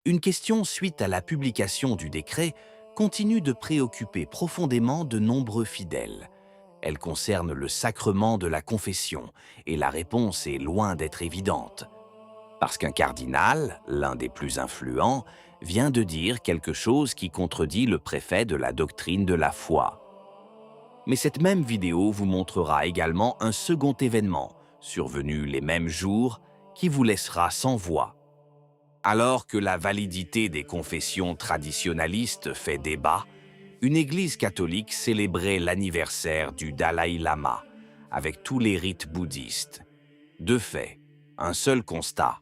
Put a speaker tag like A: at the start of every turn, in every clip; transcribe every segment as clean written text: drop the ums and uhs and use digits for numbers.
A: Une question suite à la publication du décret continue de préoccuper profondément de nombreux fidèles. Elle concerne le sacrement de la confession, et la réponse est loin d'être évidente. Parce qu'un cardinal, l'un des plus influents, vient de dire quelque chose qui contredit le préfet de la doctrine de la foi. Mais cette même vidéo vous montrera également un second événement, survenu les mêmes jours, qui vous laissera sans voix. Alors que la validité des confessions traditionalistes fait débat, une église catholique célébrait l'anniversaire du Dalai Lama, avec tous les rites bouddhistes. Deux faits, un seul constat,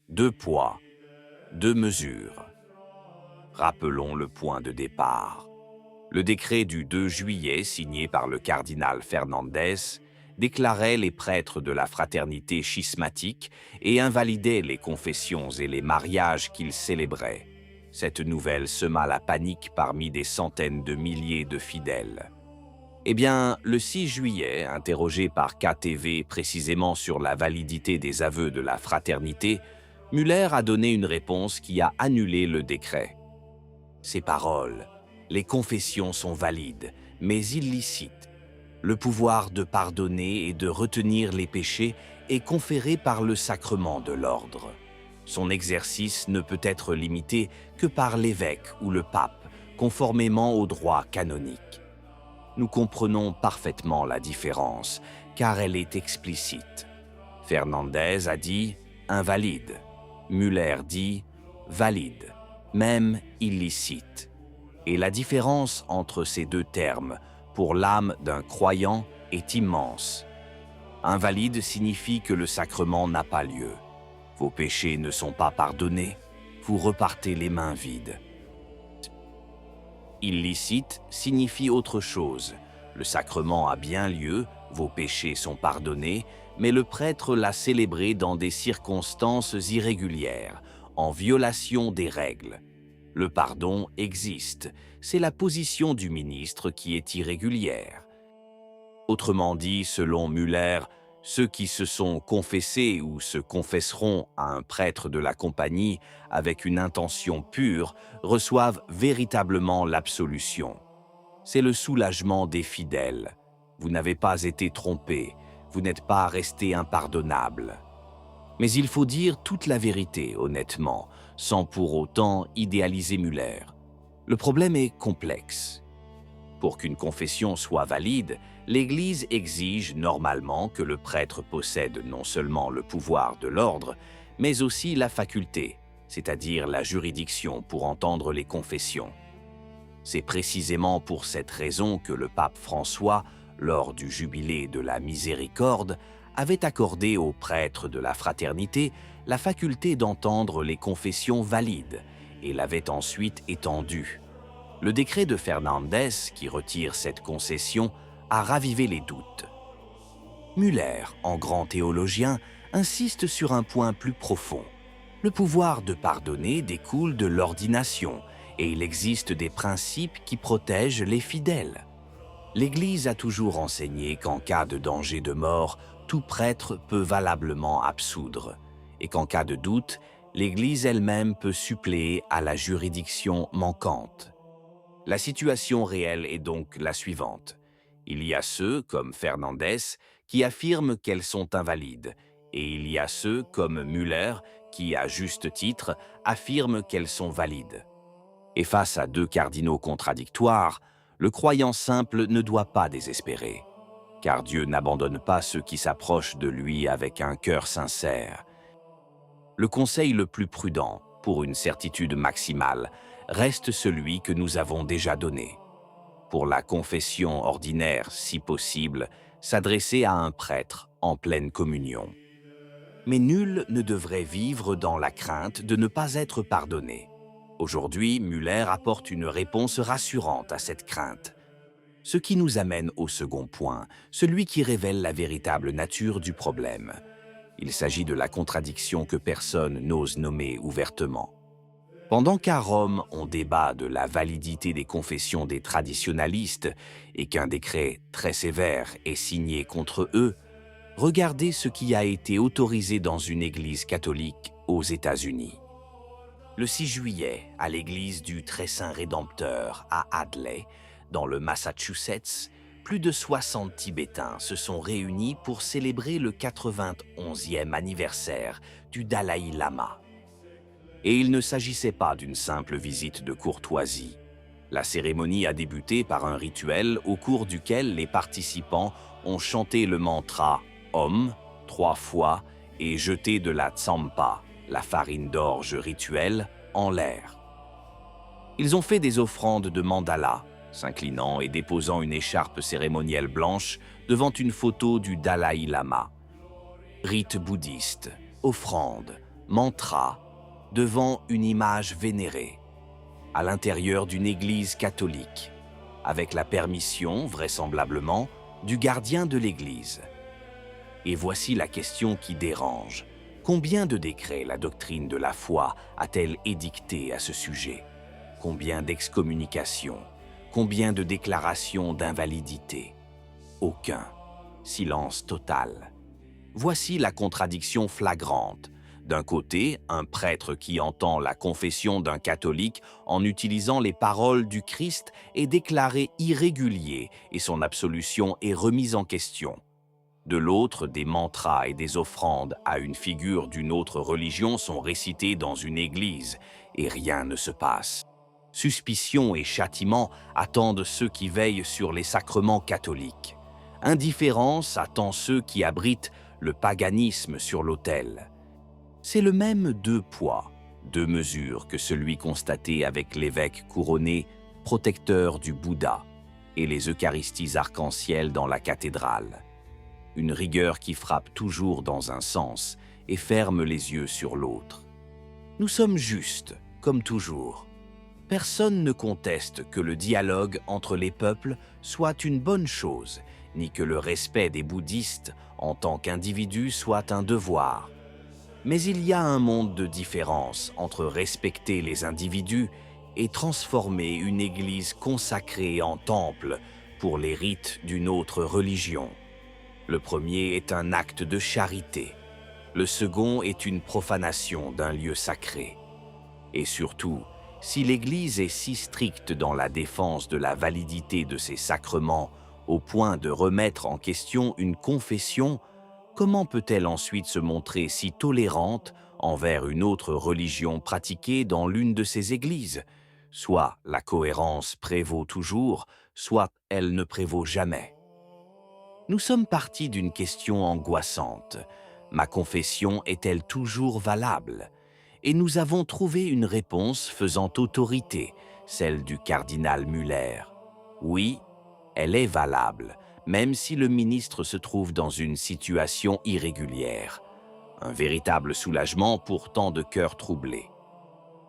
A: deux poids, deux mesures. Rappelons le point de départ. Le décret du 2 juillet, signé par le cardinal Fernandez, déclarait les prêtres de la fraternité schismatique et invalidait les confessions et les mariages qu'ils célébraient. Cette nouvelle sema la panique parmi des centaines de milliers de fidèles. Eh bien, le 6 juillet, interrogé par KTV précisément sur la validité des aveux de la fraternité, Muller a donné une réponse qui a annulé le décret. Ces paroles: les confessions sont valides, mais illicites. Le pouvoir de pardonner et de retenir les péchés est conféré par le sacrement de l'ordre. Son exercice ne peut être limité que par l'évêque ou le pape, conformément au droit canonique. Nous comprenons parfaitement la différence, car elle est explicite. Fernandez a dit « invalide », Muller dit « valide », même illicite. Et la différence entre ces deux termes, pour l'âme d'un croyant, est immense. Invalide signifie que le sacrement n'a pas lieu. Vos péchés ne sont pas pardonnés, vous repartez les mains vides. Illicite signifie autre chose. Le sacrement a bien lieu, vos péchés sont pardonnés, mais le prêtre l'a célébré dans des circonstances irrégulières, en violation des règles. Le pardon existe, c'est la position du ministre qui est irrégulière. Autrement dit, selon Muller, ceux qui se sont confessés ou se confesseront à un prêtre de la compagnie avec une intention pure reçoivent véritablement l'absolution. C'est le soulagement des fidèles. Vous n'avez pas été trompés, vous n'êtes pas resté impardonnable. Mais il faut dire toute la vérité, honnêtement, sans pour autant idéaliser Muller. Le problème est complexe. Pour qu'une confession soit valide, l'Église exige normalement que le prêtre possède non seulement le pouvoir de l'ordre, mais aussi la faculté, c'est-à-dire la juridiction pour entendre les confessions. C'est précisément pour cette raison que le pape François, lors du jubilé de la Miséricorde, avait accordé aux prêtres de la fraternité la faculté d'entendre les confessions valides et l'avait ensuite étendue. Le décret de Fernandez, qui retire cette concession, a ravivé les doutes. Muller, en grand théologien, insiste sur un point plus profond. Le pouvoir de pardonner découle de l'ordination, et il existe des principes qui protègent les fidèles. L'Église a toujours enseigné qu'en cas de danger de mort, tout prêtre peut valablement absoudre, et qu'en cas de doute, l'Église elle-même peut suppléer à la juridiction manquante. La situation réelle est donc la suivante. Il y a ceux, comme Fernandez, qui affirment qu'elles sont invalides, et il y a ceux, comme Muller, qui, à juste titre, affirment qu'elles sont valides. Et face à deux cardinaux contradictoires, le croyant simple ne doit pas désespérer, car Dieu n'abandonne pas ceux qui s'approchent de lui avec un cœur sincère. Le conseil le plus prudent, pour une certitude maximale, reste celui que nous avons déjà donné. Pour la confession ordinaire, si possible, s'adresser à un prêtre en pleine communion. Mais nul ne devrait vivre dans la crainte de ne pas être pardonné. Aujourd'hui, Muller apporte une réponse rassurante à cette crainte. Ce qui nous amène au second point, celui qui révèle la véritable nature du problème. Il s'agit de la contradiction que personne n'ose nommer ouvertement. Pendant qu'à Rome, on débat de la validité des confessions des traditionalistes et qu'un décret très sévère est signé contre eux, regardez ce qui a été autorisé dans une église catholique aux États-Unis. Le 6 juillet, à l'église du Très-Saint Rédempteur à Hadley, dans le Massachusetts, plus de 60 Tibétains se sont réunis pour célébrer le 91e anniversaire du Dalai Lama. Et il ne s'agissait pas d'une simple visite de courtoisie. La cérémonie a débuté par un rituel au cours duquel les participants ont chanté le mantra « Om » 3 fois et jeté de la tsampa, la farine d'orge rituelle, en l'air. Ils ont fait des offrandes de mandala, s'inclinant et déposant une écharpe cérémonielle blanche devant une photo du Dalai Lama. Rite bouddhiste, offrande, mantra, devant une image vénérée, à l'intérieur d'une église catholique, avec la permission, vraisemblablement, du gardien de l'église. Et voici la question qui dérange. Combien de décrets la doctrine de la foi a-t-elle édicté à ce sujet? Combien d'excommunications? Combien de déclarations d'invalidité? Aucun. Silence total. Voici la contradiction flagrante. D'un côté, un prêtre qui entend la confession d'un catholique en utilisant les paroles du Christ est déclaré irrégulier et son absolution est remise en question. De l'autre, des mantras et des offrandes à une figure d'une autre religion sont récités dans une église et rien ne se passe. Suspicion et châtiment attendent ceux qui veillent sur les sacrements catholiques. Indifférence attend ceux qui abritent le paganisme sur l'autel. C'est le même 2 poids, 2 mesures que celui constaté avec l'évêque couronné, protecteur du Bouddha, et les Eucharisties arc-en-ciel dans la cathédrale. Une rigueur qui frappe toujours dans un sens et ferme les yeux sur l'autre. Nous sommes justes, comme toujours. Personne ne conteste que le dialogue entre les peuples soit une bonne chose, ni que le respect des bouddhistes en tant qu'individus soit un devoir. Mais il y a un monde de différence entre respecter les individus et transformer une église consacrée en temple pour les rites d'une autre religion. Le premier est un acte de charité. Le second est une profanation d'un lieu sacré. Et surtout, si l'Église est si stricte dans la défense de la validité de ses sacrements au point de remettre en question une confession, comment peut-elle ensuite se montrer si tolérante envers une autre religion pratiquée dans l'une de ses églises? Soit la cohérence prévaut toujours, soit elle ne prévaut jamais. Nous sommes partis d'une question angoissante. Ma confession est-elle toujours valable? Et nous avons trouvé une réponse faisant autorité, celle du cardinal Muller. Oui, elle est valable, même si le ministre se trouve dans une situation irrégulière. Un véritable soulagement pour tant de cœurs troublés.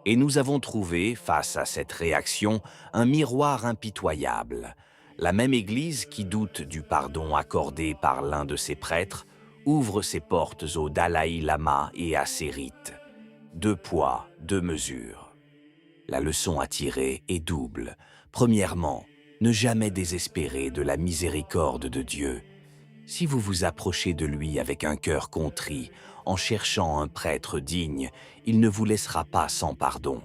A: Et nous avons trouvé, face à cette réaction, un miroir impitoyable. La même Église qui doute du pardon accordé par l'un de ses prêtres ouvre ses portes au Dalai Lama et à ses rites. 2 poids, 2 mesures. La leçon à tirer est double. Premièrement, ne jamais désespérer de la miséricorde de Dieu. Si vous vous approchez de lui avec un cœur contrit, en cherchant un prêtre digne, il ne vous laissera pas sans pardon.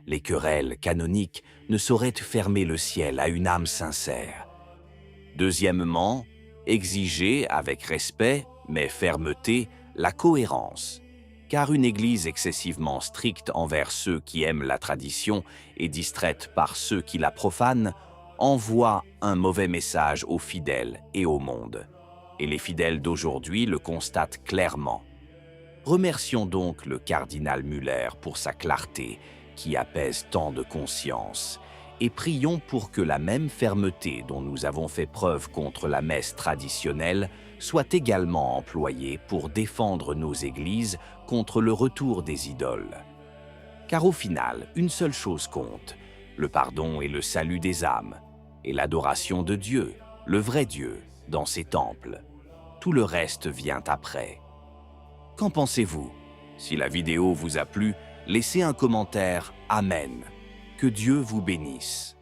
A: Les querelles canoniques ne sauraient fermer le ciel à une âme sincère. Deuxièmement, exigez avec respect, mais fermeté, la cohérence. Car une Église excessivement stricte envers ceux qui aiment la tradition et distraite par ceux qui la profanent envoie un mauvais message aux fidèles et au monde. Et les fidèles d'aujourd'hui le constatent clairement. Remercions donc le cardinal Muller pour sa clarté qui apaise tant de consciences, et prions pour que la même fermeté dont nous avons fait preuve contre la messe traditionnelle soit également employée pour défendre nos églises contre le retour des idoles. Car au final, une seule chose compte, le pardon et le salut des âmes, et l'adoration de Dieu, le vrai Dieu, dans ses temples. Tout le reste vient après. Qu'en pensez-vous? Si la vidéo vous a plu, laissez un commentaire. Amen. Que Dieu vous bénisse.